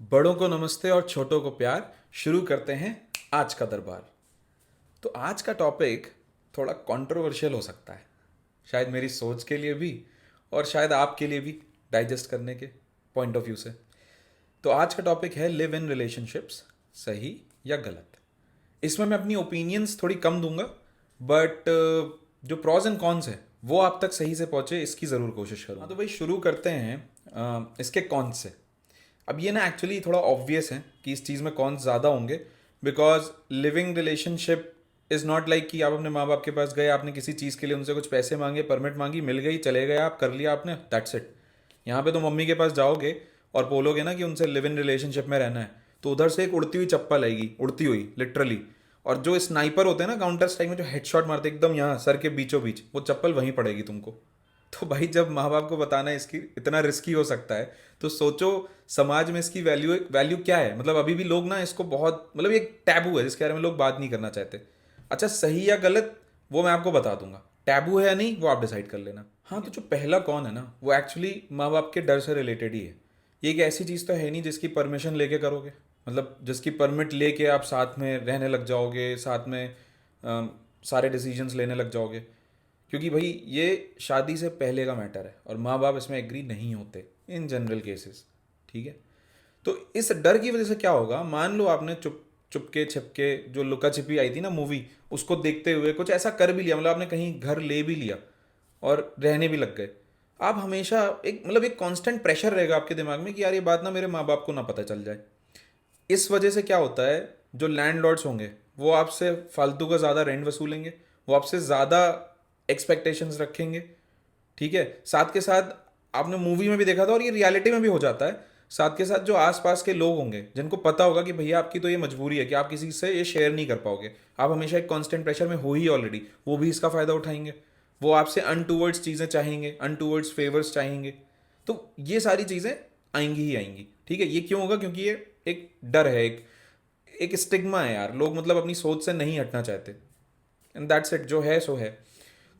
बड़ों को नमस्ते और छोटों को प्यार। शुरू करते हैं आज का दरबार। तो आज का टॉपिक थोड़ा कंट्रोवर्शियल हो सकता है, शायद मेरी सोच के लिए भी और शायद आपके लिए भी, डाइजेस्ट करने के पॉइंट ऑफ व्यू से। तो आज का टॉपिक है लिव इन रिलेशनशिप्स, सही या गलत। इसमें मैं अपनी ओपिनियंस थोड़ी कम दूंगा, बट जो प्रॉज एंड कॉन्स है वो आप तक सही से पहुंचे इसकी ज़रूर कोशिश करूँगा। हाँ, तो भाई शुरू करते हैं इसके कॉन्स से। अब ये ना एक्चुअली थोड़ा ऑब्वियस है कि इस चीज़ में कौन ज़्यादा होंगे, because living relationship is not like कि आप अपने माँ बाप के पास गए, आपने किसी चीज़ के लिए उनसे कुछ पैसे मांगे, परमिट मांगी, मिल गई, चले गए, आप कर लिया आपने, दैट्स इट। यहाँ पे तो मम्मी के पास जाओगे और बोलोगे ना कि उनसे लिव इन रिलेशनशिप में रहना है, तो उधर से एक उड़ती हुई चप्पल आएगी, उड़ती हुई लिटरली। और जो स्नाइपर होते हैं ना काउंटर स्ट्राइक में, जो हेडशॉट मारते हैं एकदम यहाँ सर के बीचों बीच, वो चप्पल वहीं पड़ेगी तुमको। तो भाई जब माँ बाप को बताना है इसकी इतना रिस्की हो सकता है, तो सोचो समाज में इसकी वैल्यू वैल्यू क्या है। मतलब अभी भी लोग ना इसको बहुत, मतलब एक टैबू है जिसके बारे में लोग बात नहीं करना चाहते। अच्छा सही या गलत वो मैं आपको बता दूंगा, टैबू है या नहीं वो आप डिसाइड कर लेना। हाँ, तो जो पहला कौन है ना, वो एक्चुअली माँ बाप के डर से रिलेटेड ही है। ये एक ऐसी चीज़ तो है नहीं जिसकी परमिशन लेके करोगे, मतलब जिसकी परमिट लेके आप साथ में रहने लग जाओगे, साथ में सारे डिसीजंस लेने लग जाओगे। क्योंकि भाई ये शादी से पहले का मैटर है और माँ बाप इसमें एग्री नहीं होते इन जनरल केसेस, ठीक है। तो इस डर की वजह से क्या होगा, मान लो आपने चुपके छिपके जो लुका छिपी आई थी ना मूवी, उसको देखते हुए कुछ ऐसा कर भी लिया, मतलब आपने कहीं घर ले भी लिया और रहने भी लग गए। आप हमेशा एक, मतलब एक कांस्टेंट प्रेशर रहेगा आपके दिमाग में कि यार ये बात ना मेरे माँ बाप को ना पता चल जाए। इस वजह से क्या होता है, जो लैंडलॉर्ड्स होंगे वो आपसे फालतू का ज़्यादा रेंट वसूलेंगे, वो आपसे ज़्यादा एक्सपेक्टेशंस रखेंगे, ठीक है। साथ के साथ आपने मूवी में भी देखा था और ये रियलिटी में भी हो जाता है, साथ के साथ जो आसपास के लोग होंगे जिनको पता होगा कि भैया आपकी तो ये मजबूरी है कि आप किसी से ये शेयर नहीं कर पाओगे, आप हमेशा एक कांस्टेंट प्रेशर में हो ही ऑलरेडी, वो भी इसका फ़ायदा उठाएंगे। वो आपसे अनटूवर्ड्स चीज़ें चाहेंगे, अनटूवर्ड्स फेवर्स चाहेंगे। तो ये सारी चीज़ें आएंगी ही आएंगी, ठीक है। ये क्यों होगा, क्योंकि ये एक डर है, एक एक स्टिग्मा है यार, लोग मतलब अपनी सोच से नहीं हटना चाहते। एंड दैट्स इट, जो है सो है।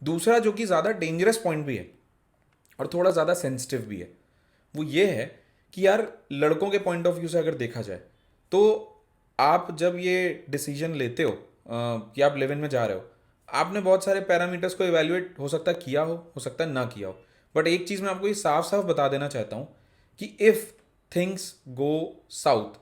दूसरा जो कि ज़्यादा डेंजरस पॉइंट भी है और थोड़ा ज़्यादा सेंसिटिव भी है, वो ये है कि यार लड़कों के पॉइंट ऑफ व्यू से अगर देखा जाए, तो आप जब ये डिसीजन लेते हो कि आप लिव इन में जा रहे हो, आपने बहुत सारे पैरामीटर्स को इवेल्युएट हो सकता है किया हो सकता है ना किया हो। बट एक चीज़ मैं आपको ये साफ साफ बता देना चाहता हूँ कि इफ़ थिंग्स गो साउथ,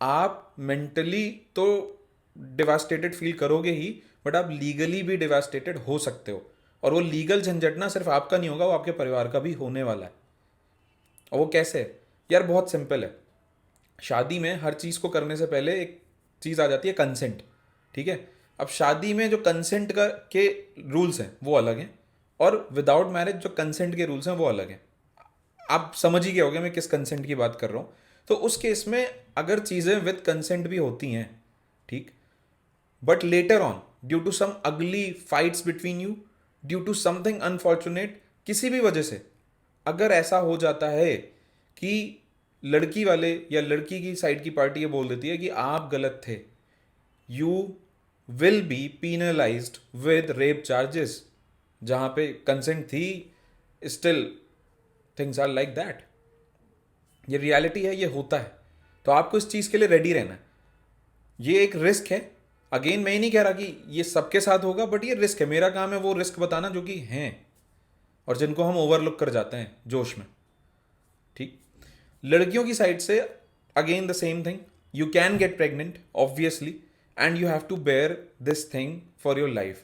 आप मेंटली तो डिवास्टेटेड फील करोगे ही, बट आप लीगली भी डिवास्टेटेड हो सकते हो। और वो लीगल झंझट ना सिर्फ आपका नहीं होगा, वो आपके परिवार का भी होने वाला है। और वो कैसे है यार, बहुत सिंपल है। शादी में हर चीज़ को करने से पहले एक चीज़ आ जाती है, कंसेंट, ठीक है। अब शादी में जो कंसेंट का के रूल्स हैं वो अलग हैं, और विदाउट मैरिज जो कंसेंट के रूल्स हैं वो अलग हैं। आप समझ ही गए होगे मैं किस कंसेंट की बात कर रहा हूँ। तो उस केस में अगर चीज़ें विद कंसेंट भी होती हैं, ठीक, but later on due to some ugly fights between you, due to something unfortunate, किसी भी वजह से अगर ऐसा हो जाता है कि लड़की वाले या लड़की की साइड की पार्टी ये बोल देती है कि आप गलत थे, you will be penalised with rape charges. जहाँ पे कंसेंट थी, still things are like that. ये रियलिटी है, ये होता है। तो आपको इस चीज़ के लिए रेडी रहना है। ये एक रिस्क है। अगेन मैं ही नहीं कह रहा कि ये सबके साथ होगा, बट ये रिस्क है। मेरा काम है वो रिस्क बताना जो कि हैं और जिनको हम ओवरलुक कर जाते हैं जोश में, ठीक। लड़कियों की साइड से again the same thing, you can get pregnant obviously, and you have to bear this thing for your life,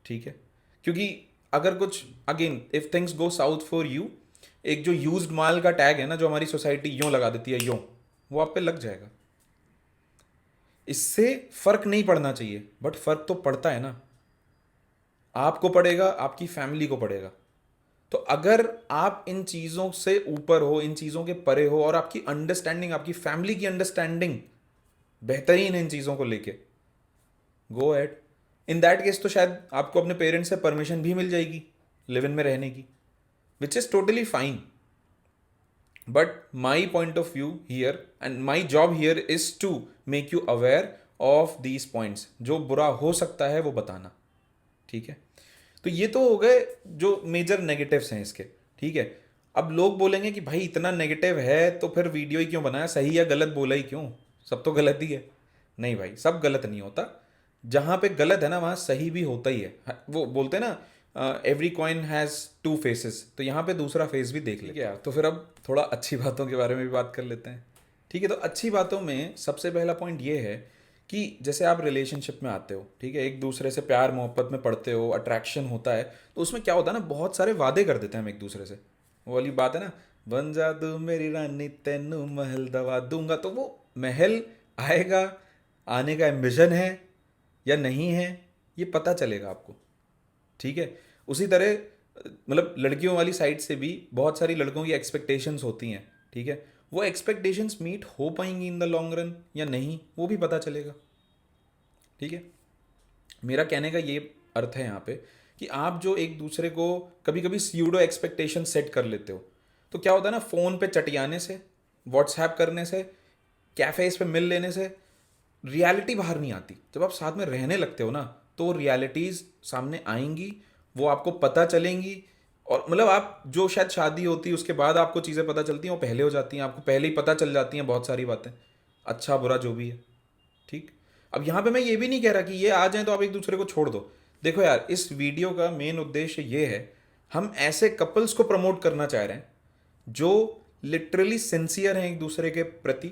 ठीक है। क्योंकि अगर कुछ, again if things go south for you, एक जो यूज्ड माल का टैग है ना जो हमारी सोसाइटी यूं लगा देती है, यूं, वो आप पे लग जाएगा। इससे फर्क नहीं पड़ना चाहिए, बट फर्क तो पड़ता है ना। आपको पड़ेगा, आपकी फैमिली को पड़ेगा। तो अगर आप इन चीज़ों से ऊपर हो, इन चीज़ों के परे हो, और आपकी अंडरस्टैंडिंग, आपकी फैमिली की अंडरस्टैंडिंग बेहतरीन है इन चीज़ों को लेके, go at. In that case तो शायद आपको अपने पेरेंट्स से परमिशन भी मिल जाएगी लिव इन में रहने की, which is totally fine. But my point of view here and my job here is to make you aware of these points. जो बुरा हो सकता है वो बताना, ठीक है। तो ये तो हो गए जो मेजर नेगेटिव्स हैं इसके, ठीक है। अब लोग बोलेंगे कि भाई इतना नेगेटिव है तो फिर वीडियो ही क्यों बनाया, सही या गलत बोला ही क्यों, सब तो गलत ही है। नहीं भाई, सब गलत नहीं होता। जहाँ पे गलत है ना वहाँ सही भी होता ही है। वो बोलते हैं ना, every coin has two faces, तो यहाँ पे दूसरा फेस भी देख लेते हैं यार। तो फिर अब थोड़ा अच्छी बातों के बारे में भी बात कर लेते हैं। ठीक है, तो अच्छी बातों में सबसे पहला पॉइंट ये है कि जैसे आप रिलेशनशिप में आते हो, ठीक है, एक दूसरे से प्यार मोहब्बत में पड़ते हो, अट्रैक्शन होता है, तो उसमें क्या होता है ना, बहुत सारे वादे कर देते हैं हम एक दूसरे से। वो वाली बात है ना, बन जा तू मेरी रानी तेनू महल दवा दूंगा, तो वो महल आएगा, आने का एम्बिशन है या नहीं है, ये पता चलेगा आपको। ठीक है, उसी तरह मतलब लड़कियों वाली साइड से भी बहुत सारी लड़कों की एक्सपेक्टेशंस होती हैं। ठीक है, वो एक्सपेक्टेशंस मीट हो पाएंगी इन द लॉन्ग रन या नहीं, वो भी पता चलेगा। ठीक है, मेरा कहने का ये अर्थ है यहाँ पे कि आप जो एक दूसरे को कभी कभी स्यूडो एक्सपेक्टेशन सेट कर लेते हो, तो क्या होता है ना, फ़ोन पे चटियाने से, व्हाट्सएप करने से, कैफ़ेज़ पे मिल लेने से रियलिटी बाहर नहीं आती। जब आप साथ में रहने लगते हो ना, तो रियलिटीज़ सामने आएंगी, वो आपको पता चलेंगी। और मतलब आप जो शायद शादी होती है उसके बाद आपको चीज़ें पता चलती हैं, वो पहले हो जाती हैं, आपको पहले ही पता चल जाती हैं बहुत सारी बातें, अच्छा बुरा जो भी है। ठीक, अब यहाँ पे मैं ये भी नहीं कह रहा कि ये आ जाए तो आप एक दूसरे को छोड़ दो। देखो यार, इस वीडियो का मेन उद्देश्य ये है, हम ऐसे कपल्स को प्रमोट करना चाह रहे हैं जो लिटरली सिंसियर हैं एक दूसरे के प्रति,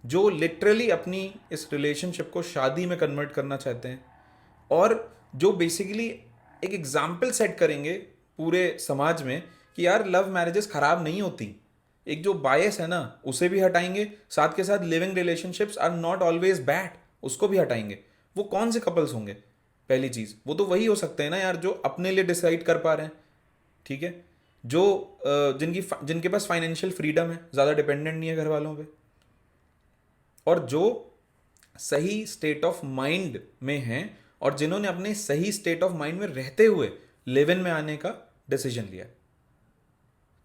जो लिटरली अपनी इस रिलेशनशिप को शादी में कन्वर्ट करना चाहते हैं, और जो बेसिकली एक एग्जाम्पल सेट करेंगे पूरे समाज में कि यार लव मैरिजेस खराब नहीं होती। एक जो बायस है ना उसे भी हटाएंगे, साथ के साथ living relationships are not always bad, उसको भी हटाएंगे। वो कौन से कपल्स होंगे? पहली चीज़, वो तो वही हो सकते हैं ना यार जो अपने लिए डिसाइड कर पा रहे हैं। ठीक है, जो जिनके पास फाइनेंशियल फ्रीडम है, ज़्यादा डिपेंडेंट नहीं है घर वालों पे, और जो सही स्टेट ऑफ माइंड में हैं, और जिन्होंने अपने सही स्टेट ऑफ माइंड में रहते हुए लिव इन में आने का डिसीजन लिया।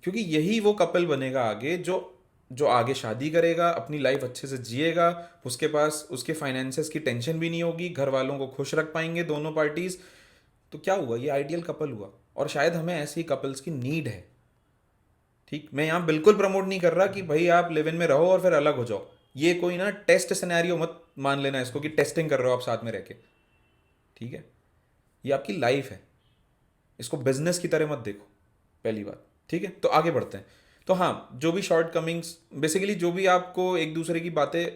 क्योंकि यही वो कपल बनेगा आगे जो जो आगे शादी करेगा, अपनी लाइफ अच्छे से जिएगा, उसके पास उसके फाइनेंसेस की टेंशन भी नहीं होगी, घर वालों को खुश रख पाएंगे दोनों पार्टीज। तो क्या हुआ, ये आइडियल कपल हुआ। और शायद हमें ऐसे ही कपल्स की नीड है। ठीक, मैं यहाँ बिल्कुल प्रमोट नहीं कर रहा कि भाई आप लिव इन में रहो और फिर अलग हो जाओ। ये कोई ना टेस्ट सिनेरियो मत मान लेना इसको कि टेस्टिंग कर रहे हो आप साथ में रह के। ठीक है, ये आपकी लाइफ है, इसको बिजनेस की तरह मत देखो, पहली बात। ठीक है, तो आगे बढ़ते हैं। तो हाँ, जो भी शॉर्ट कमिंग्स, बेसिकली जो भी आपको एक दूसरे की बातें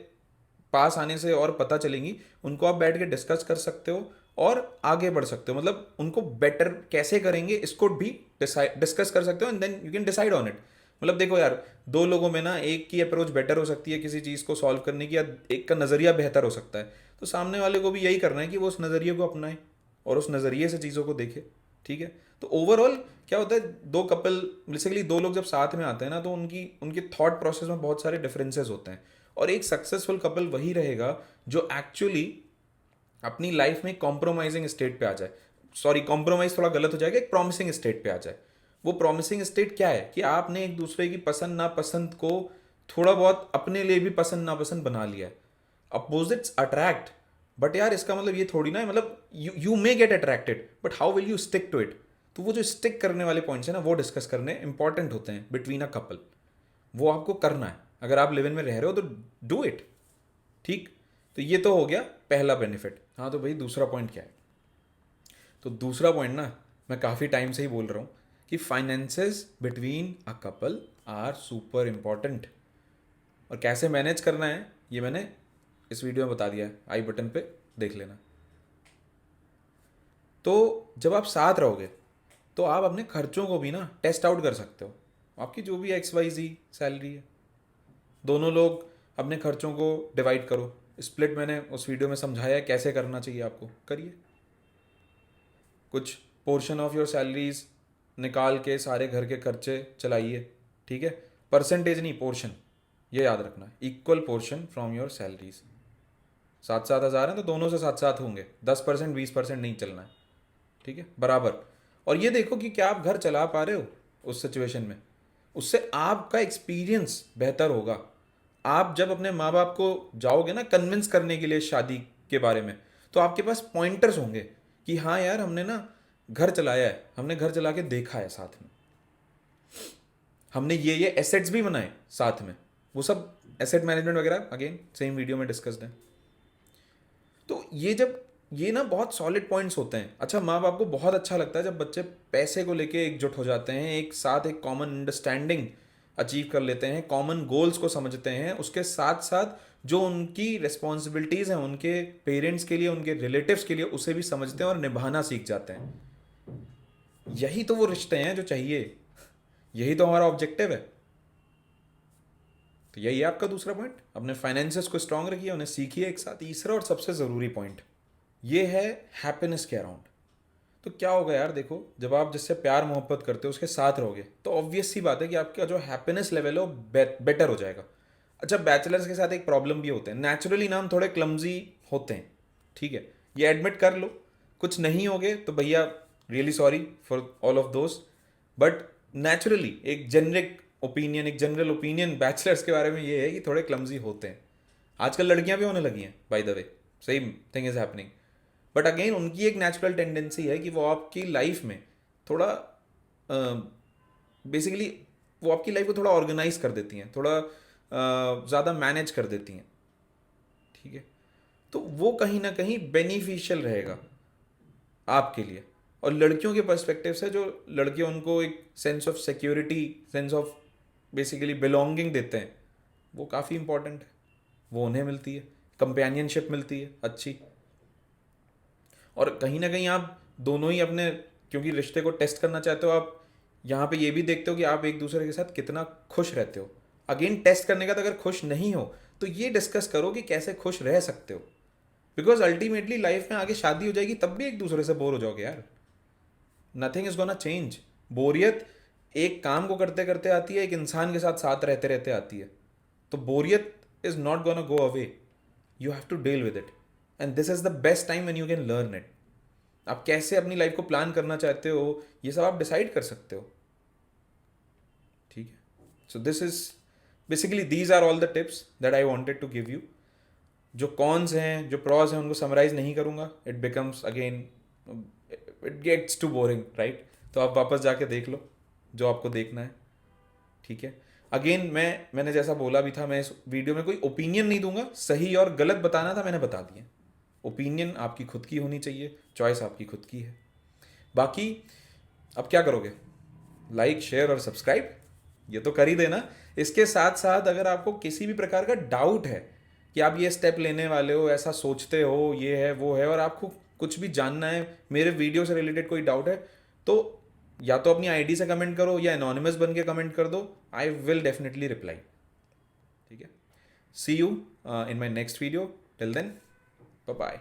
पास आने से और पता चलेंगी, उनको आप बैठ के डिस्कस कर सकते हो और आगे बढ़ सकते हो। मतलब उनको बेटर कैसे करेंगे इसको भी डिस्कस कर सकते हो, and then you can decide on it. मतलब देखो यार, दो लोगों में ना एक की अप्रोच बेटर हो सकती है किसी चीज़ को सॉल्व करने की, या एक का नज़रिया बेहतर हो सकता है। तो सामने वाले को भी यही करना है कि वो उस नज़रिए को अपनाए और उस नज़रिए से चीज़ों को देखे। ठीक है, तो ओवरऑल क्या होता है, दो कपल, बेसिकली दो लोग जब साथ में आते हैं ना, तो उनकी उनके थॉट प्रोसेस में बहुत सारे डिफरेंसेस होते हैं। और एक सक्सेसफुल कपल वही रहेगा जो एक्चुअली अपनी लाइफ में कॉम्प्रोमाइजिंग स्टेट पे आ जाए। सॉरी, कॉम्प्रोमाइज थोड़ा गलत हो जाएगा, एक प्रॉमिसिंग स्टेट पे आ जाए। वो प्रॉमिसिंग स्टेट क्या है कि आपने एक दूसरे की पसंद नापसंद को थोड़ा बहुत अपने लिए भी पसंद नापसंद बना लिया है। अपोजिट्स अट्रैक्ट, बट यार इसका मतलब ये थोड़ी ना है, मतलब you may get attracted but how will you stick to it. तो वो जो स्टिक करने वाले पॉइंट्स है ना, वो डिस्कस करने इंपॉर्टेंट होते हैं बिटवीन अ कपल। वो आपको करना है, अगर आप लिव इन में रह रहे हो तो डू इट। ठीक, तो ये तो हो गया पहला बेनिफिट। हाँ, तो भाई दूसरा पॉइंट क्या है? तो दूसरा पॉइंट ना, मैं काफ़ी टाइम से ही बोल रहा हूँ कि finances between a couple are super important. और कैसे मैनेज करना है ये मैंने इस वीडियो में बता दिया है, आई बटन पे देख लेना। तो जब आप साथ रहोगे तो आप अपने खर्चों को भी ना टेस्ट आउट कर सकते हो। आपकी जो भी XYZ सैलरी है, दोनों लोग अपने खर्चों को डिवाइड करो। स्प्लिट मैंने उस वीडियो में समझाया है कैसे करना चाहिए, आपको करिए। कुछ पोर्शन ऑफ योर सैलरीज निकाल के सारे घर के खर्चे चलाइए। ठीक है, परसेंटेज नहीं, पोर्शन, ये याद रखना, equal portion from your salaries. 7-7 हज़ार हैं तो दोनों से 7-7 होंगे, 10% 20% नहीं चलना है। ठीक है, बराबर। और ये देखो कि क्या आप घर चला पा रहे हो उस सिचुएशन में, उससे आपका एक्सपीरियंस बेहतर होगा। आप जब अपने माँ बाप को जाओगे ना कन्विंस करने के लिए शादी के बारे में, तो आपके पास पॉइंटर्स होंगे कि हाँ यार हमने ना घर चलाया है, हमने घर चला के देखा है साथ में। हमने ये एसेट्स भी बनाए साथ में, वो सब एसेट मैनेजमेंट वगैरह अगेन सेम वीडियो में डिस्कस्ड है। तो ये ना बहुत सॉलिड पॉइंट्स होते हैं। अच्छा, माँ बाप को बहुत अच्छा लगता है जब बच्चे पैसे को लेके एकजुट हो जाते हैं, एक साथ एक कॉमन अंडरस्टैंडिंग अचीव कर लेते हैं, कॉमन गोल्स को समझते हैं, उसके साथ साथ जो उनकी रिस्पॉन्सिबिलिटीज़ हैं उनके पेरेंट्स के लिए, उनके रिलेटिव्स के लिए, उसे भी समझते हैं और निभाना सीख जाते हैं। यही तो वो रिश्ते हैं जो चाहिए, यही तो हमारा ऑब्जेक्टिव है। तो यही है आपका दूसरा पॉइंट, अपने फाइनेंसेस को स्ट्रांग रखिए, उन्हें सीखिए एक साथ। तीसरा और सबसे ज़रूरी पॉइंट ये है हैप्पीनेस के अराउंड। तो क्या होगा यार, देखो जब आप जिससे प्यार मोहब्बत करते हो उसके साथ रहोगे तो ऑब्वियस सी बात है कि आपका जो हैप्पीनेस लेवल है वो बेटर हो जाएगा। अच्छा, बैचलर्स के साथ एक प्रॉब्लम भी होते हैं, नेचुरली ना हम थोड़े क्लमजी होते हैं, ठीक है, ये एडमिट कर लो। कुछ नहीं होगे तो भैया really sorry for all of दोस्त, बट नेचुरली एक जनरल ओपिनियन बैचलर्स के बारे में ये है कि थोड़े क्लमजी होते हैं। आजकल लड़कियां भी होने लगी हैं by the way, same thing is happening. But again उनकी एक नेचुरल टेंडेंसी है कि वो आपकी लाइफ में थोड़ा बेसिकली वो आपकी लाइफ को थोड़ा ऑर्गेनाइज कर देती हैं, थोड़ा ज़्यादा मैनेज कर देती हैं, ठीक है। तो वो कहीं ना कहीं बेनिफिशियल रहेगा आपके लिए। और लड़कियों के पर्सपेक्टिव से जो लड़के उनको एक sense of security, sense of basically belonging देते हैं, वो काफ़ी इंपॉर्टेंट है, वो उन्हें मिलती है, कंपेनियनशिप मिलती है अच्छी। और कहीं ना कहीं आप दोनों ही अपने, क्योंकि रिश्ते को टेस्ट करना चाहते हो, आप यहाँ पे ये भी देखते हो कि आप एक दूसरे के साथ कितना खुश रहते हो। अगेन टेस्ट करने का तो, अगर खुश नहीं हो तो ये डिस्कस करो कि कैसे खुश रह सकते हो, बिकॉज अल्टीमेटली लाइफ में आगे शादी हो जाएगी तब भी एक दूसरे से बोर हो जाओगे यार। Nothing is gonna change. बोरियत एक काम को करते करते आती है, एक इंसान के साथ साथ रहते रहते आती है। तो बोरियत is not gonna go away, you have to deal with it, and this is the best time when you can learn it. आप कैसे अपनी लाइफ को प्लान करना चाहते हो ये सब आप डिसाइड कर सकते हो, ठीक है। So this is basically, these are all the tips that I wanted to give you. जो कॉन्स हैं, जो प्रॉज हैं, उनको समराइज नहीं करूंगा, it becomes again, it gets too boring, right. तो आप वापस जाके देख लो जो आपको देखना है, ठीक है। अगेन मैंने जैसा बोला भी था, मैं इस वीडियो में कोई ओपिनियन नहीं दूंगा, सही और गलत बताना था मैंने बता दिया। ओपिनियन आपकी खुद की होनी चाहिए, चॉइस आपकी खुद की है। बाकी अब क्या करोगे, लाइक शेयर और सब्सक्राइब ये तो कर ही देना। इसके साथ साथ अगर आपको किसी भी प्रकार का डाउट है कि आप ये स्टेप लेने वाले हो, ऐसा सोचते हो, ये है वो है, और आपको कुछ भी जानना है, मेरे वीडियो से रिलेटेड कोई डाउट है, तो या तो अपनी आईडी से कमेंट करो या एनोनिमस बन के कमेंट कर दो, आई विल डेफिनेटली रिप्लाई, ठीक है। See you in my next video, till then bye bye.